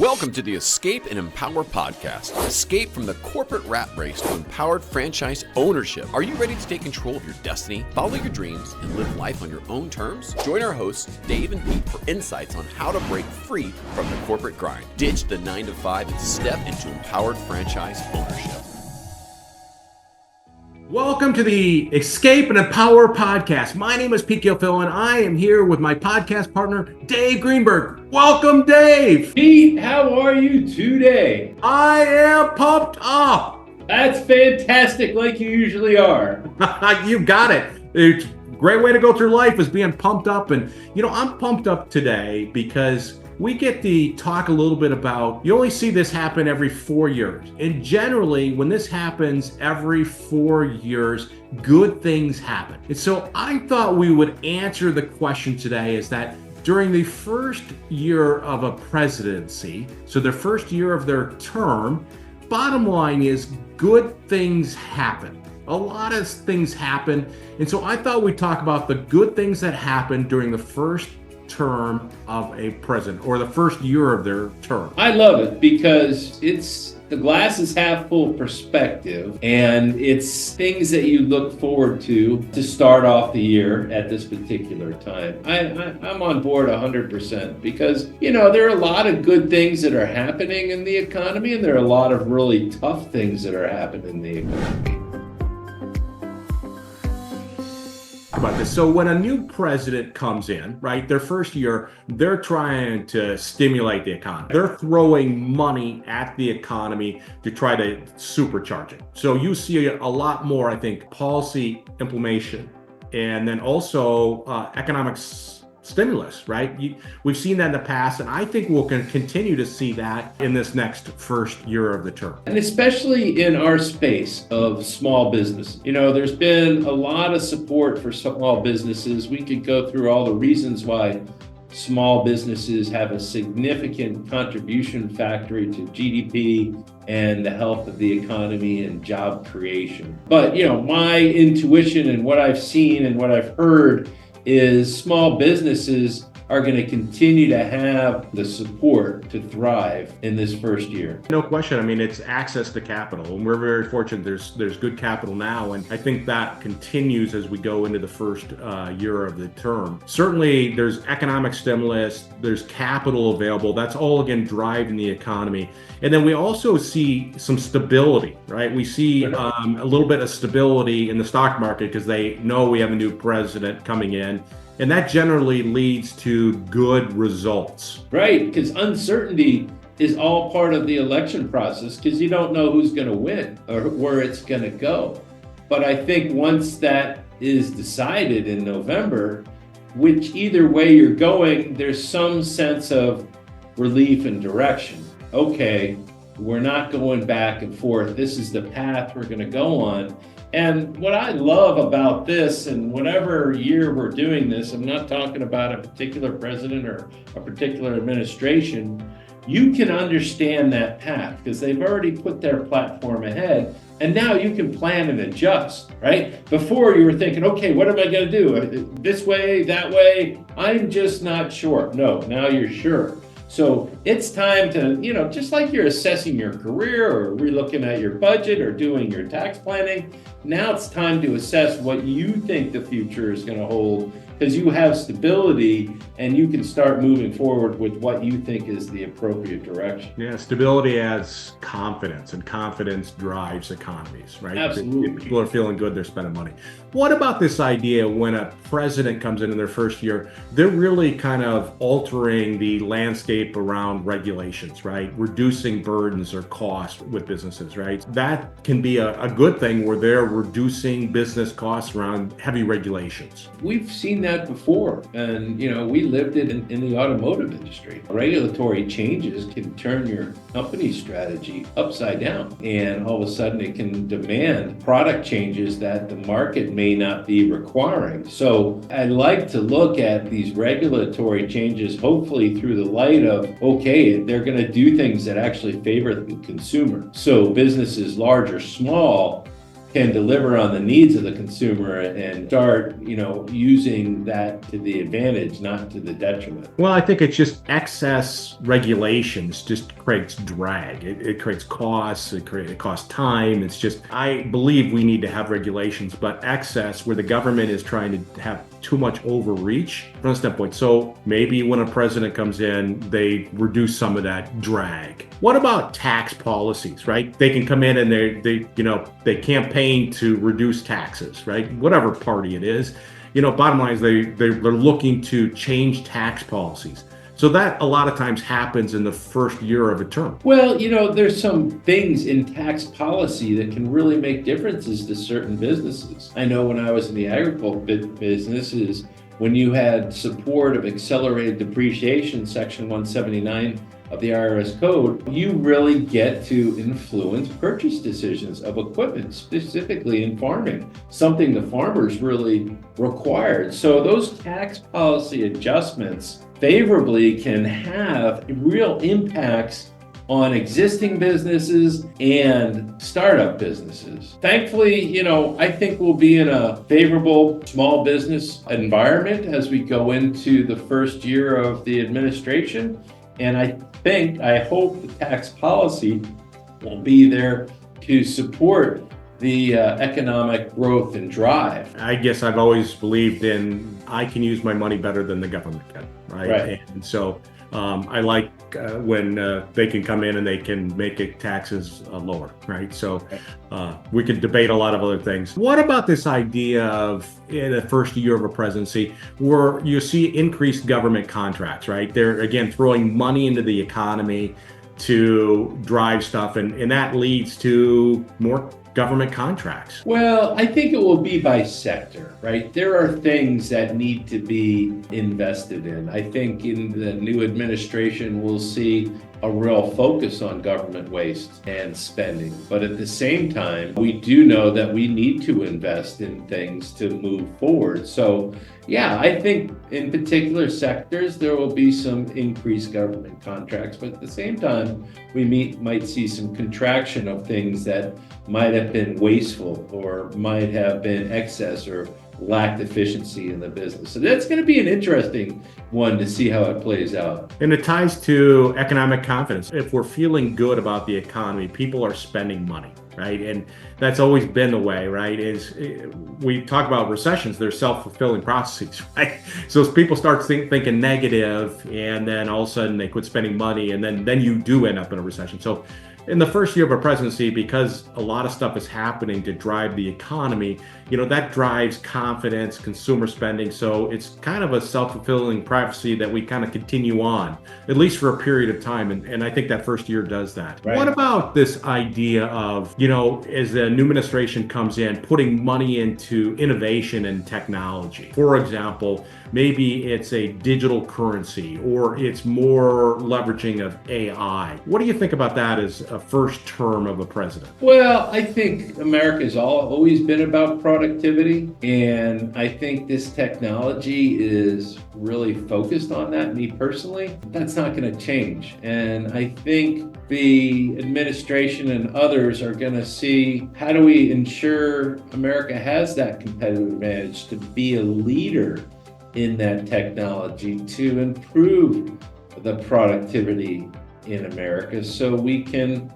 Welcome to the Escape and Empower podcast. Escape from the corporate rat race to empowered franchise ownership. Are you ready to take control of your destiny, follow your dreams, and live life on your own terms? Join our hosts, Dave and Pete, for insights on how to break free from the corporate grind, ditch the 9-to-5, and step into empowered franchise ownership. Welcome to the Escape and Empower podcast. My name is Pete Gilfillan. I am here with my podcast partner, Dave Greenberg. Welcome, Dave. Pete, how are you today? I am pumped up. That's fantastic, like you usually are. You got it. It's a great way to go through life is being pumped up. And, I'm pumped up today because we get to talk a little bit about, you only see this happen every 4 years. And generally, when this happens every 4 years, good things happen. And so I thought we would answer the question today is that during the first year of a presidency, so the first year of their term, bottom line is good things happen. A lot of things happen. And so I thought we'd talk about the good things that happen during the first term of a president or the first year of their term. I love it because it's the glass is half full perspective, and it's things that you look forward to start off the year at this particular time. I'm on board 100% because, there are a lot of good things that are happening in the economy, and there are a lot of really tough things that are happening in the economy. About this. So when a new president comes in, right, their first year, they're trying to stimulate the economy. They're throwing money at the economy to try to supercharge it. So you see a lot more, I think, policy implementation and then also economic stimulus, right? We've seen that in the past, and I think we'll continue to see that in this next first year of the term. And especially in our space of small business. There's been a lot of support for small businesses. We could go through all the reasons why small businesses have a significant contribution factor to GDP and the health of the economy and job creation. But, my intuition and what I've seen and what I've heard is small businesses are going to continue to have the support to thrive in this first year. No question. I mean, it's access to capital, and we're very fortunate. There's good capital now, and I think that continues as we go into the first year of the term. Certainly, there's economic stimulus, there's capital available. That's all, again, driving the economy. And then we also see some stability, right? We see a little bit of stability in the stock market because they know we have a new president coming in. And that generally leads to good results. Right, because uncertainty is all part of the election process because you don't know who's going to win or where it's going to go. But I think once that is decided in November, which either way you're going, there's some sense of relief and direction. Okay, we're not going back and forth. This is the path we're going to go on. And what I love about this, and whatever year we're doing this, I'm not talking about a particular president or a particular administration, you can understand that path because they've already put their platform ahead, and now you can plan and adjust, right? Before you were thinking, okay, what am I going to do? This way, that way? I'm just not sure. No, now you're sure. So it's time to, just like you're assessing your career or relooking at your budget or doing your tax planning, now it's time to assess what you think the future is going to hold because you have stability and you can start moving forward with what you think is the appropriate direction. Yeah, stability adds confidence, and confidence drives economies, right? Absolutely. If people are feeling good, they're spending money. What about this idea when a president comes in their first year, they're really kind of altering the landscape around regulations, right? Reducing burdens or costs with businesses, right? That can be a good thing where they're reducing business costs around heavy regulations. We've seen that before, and we lived it in the automotive industry. Regulatory changes can turn your company strategy upside down, and all of a sudden it can demand product changes that the market may not be requiring. So I like to look at these regulatory changes hopefully through the light of, okay, they're going to do things that actually favor the consumer. So businesses large or small can deliver on the needs of the consumer and start, using that to the advantage, not to the detriment. Well, I think it's just excess regulations just creates drag. It creates costs. It costs time. It's just, I believe we need to have regulations, but excess where the government is trying to have too much overreach from a standpoint. So maybe when a president comes in, they reduce some of that drag. What about tax policies, right? They can come in and they campaign to reduce taxes, right? Whatever party it is. Bottom line is they're looking to change tax policies. So that a lot of times happens in the first year of a term. Well, there's some things in tax policy that can really make differences to certain businesses. I know when I was in the agricultural business is when you had support of accelerated depreciation, Section 179 of the IRS code, you really get to influence purchase decisions of equipment, specifically in farming, something the farmers really required. So those tax policy adjustments favorably can have real impacts on existing businesses and startup businesses. Thankfully, I think we'll be in a favorable small business environment as we go into the first year of the administration. And I hope the tax policy will be there to support the economic growth and drive. I guess I've always believed in I can use my money better than the government can, right? And so I like when they can come in and they can make it taxes lower, right? So we could debate a lot of other things. What about this idea of in the first year of a presidency where you see increased government contracts, right? They're again throwing money into the economy to drive stuff, and that leads to more government contracts. Well, I think it will be by sector, right? There are things that need to be invested in. I think in the new administration, we'll see a real focus on government waste and spending. But at the same time, we do know that we need to invest in things to move forward. So yeah, I think in particular sectors, there will be some increased government contracts, but at the same time, we might see some contraction of things that might have been wasteful or might have been excess or lacked efficiency in the business. So that's going to be an interesting one to see how it plays out. And it ties to economic confidence. If we're feeling good about the economy, people are spending money, right? And that's always been the way, right? Is we talk about recessions, they're self-fulfilling processes, right? So as people start thinking negative, and then all of a sudden they quit spending money, and then you do end up in a recession. So in the first year of a presidency, because a lot of stuff is happening to drive the economy, that drives confidence, consumer spending. So it's kind of a self-fulfilling prophecy that we kind of continue on, at least for a period of time. And I think that first year does that. Right. What about this idea of, as the new administration comes in, putting money into innovation and technology? For example, maybe it's a digital currency or it's more leveraging of AI. What do you think about that as a first term of a president? Well, I think America's always been about productivity, and I think this technology is really focused on that. Me personally, that's not going to change. And I think the administration and others are going to see how do we ensure America has that competitive advantage to be a leader in that technology to improve the productivity in America so we can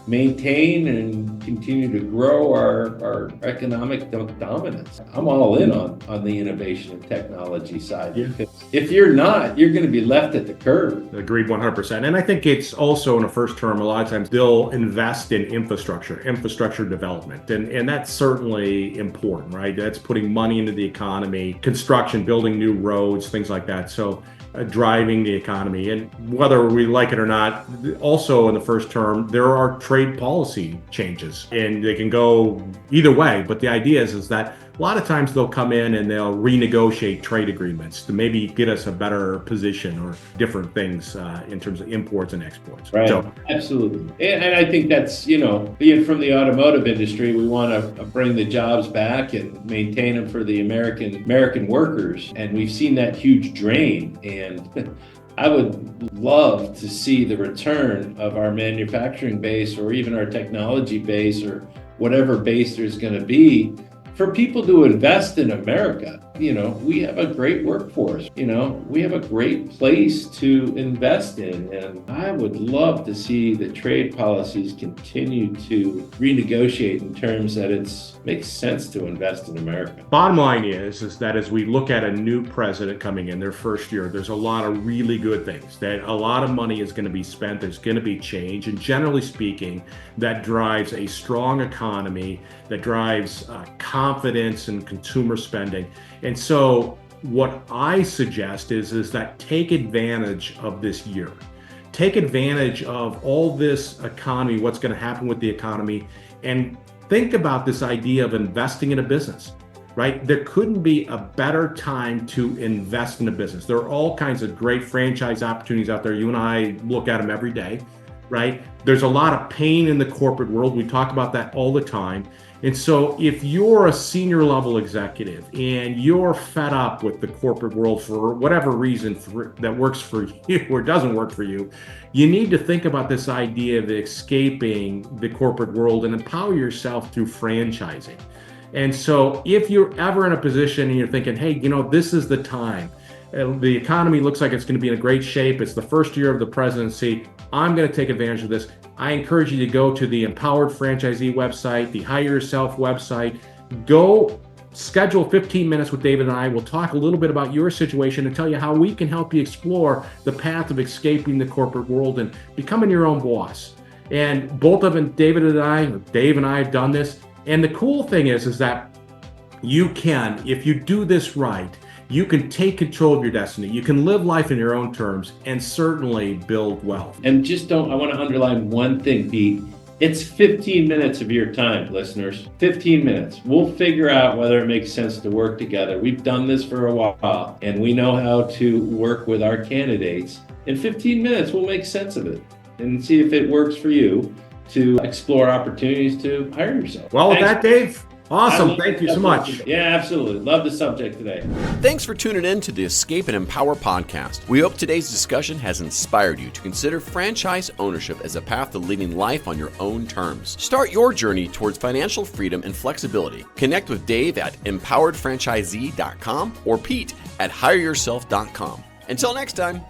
maintain and continue to grow our economic dominance. I'm all in on the innovation and technology side. Yeah. Because if you're not, you're going to be left at the curb. Agreed 100%. And I think it's also in a first term, a lot of times they'll invest in infrastructure development. And that's certainly important, right? That's putting money into the economy, construction, building new roads, things like that. So driving the economy. And whether we like it or not, also in the first term, there are trade policy changes and they can go either way. But the idea is that a lot of times they'll come in and they'll renegotiate trade agreements to maybe get us a better position or different things in terms of imports and exports. Right. So, absolutely. And I think that's, being from the automotive industry, we want to bring the jobs back and maintain them for the American workers. And we've seen that huge drain. And I would love to see the return of our manufacturing base or even our technology base or whatever base there's going to be for people to invest in America. We have a great workforce. We have a great place to invest in. And I would love to see the trade policies continue to renegotiate in terms that it makes sense to invest in America. Bottom line is that as we look at a new president coming in their first year, there's a lot of really good things. That a lot of money is going to be spent. There's going to be change. And generally speaking, that drives a strong economy, that drives confidence in consumer spending. And so what I suggest is that take advantage of this year. Take advantage of all this economy, what's going to happen with the economy, and think about this idea of investing in a business, right? There couldn't be a better time to invest in a business. There are all kinds of great franchise opportunities out there. You and I look at them every day, right? There's a lot of pain in the corporate world. We talk about that all the time. And so if you're a senior level executive and you're fed up with the corporate world for whatever reason that works for you or doesn't work for you, you need to think about this idea of escaping the corporate world and empower yourself through franchising. And so if you're ever in a position and you're thinking, hey, this is the time, the economy looks like it's going to be in a great shape, it's the first year of the presidency, I'm going to take advantage of this. I encourage you to go to the Empowered Franchisee website, the Hire Yourself website. Go schedule 15 minutes with David and I. We'll talk a little bit about your situation and tell you how we can help you explore the path of escaping the corporate world and becoming your own boss. And both of them, Dave and I have done this. And the cool thing is that you can, if you do this right, you can take control of your destiny. You can live life in your own terms and certainly build wealth. And I want to underline one thing, Pete. It's 15 minutes of your time, listeners. 15 minutes. We'll figure out whether it makes sense to work together. We've done this for a while, and we know how to work with our candidates. In 15 minutes, we'll make sense of it and see if it works for you to explore opportunities to hire yourself. Well, with that, Dave, awesome. Thank you so much. Yeah, absolutely. Love the subject today. Thanks for tuning in to the Escape and Empower podcast. We hope today's discussion has inspired you to consider franchise ownership as a path to living life on your own terms. Start your journey towards financial freedom and flexibility. Connect with Dave at empoweredfranchisee.com or Pete at hireyourself.com. Until next time.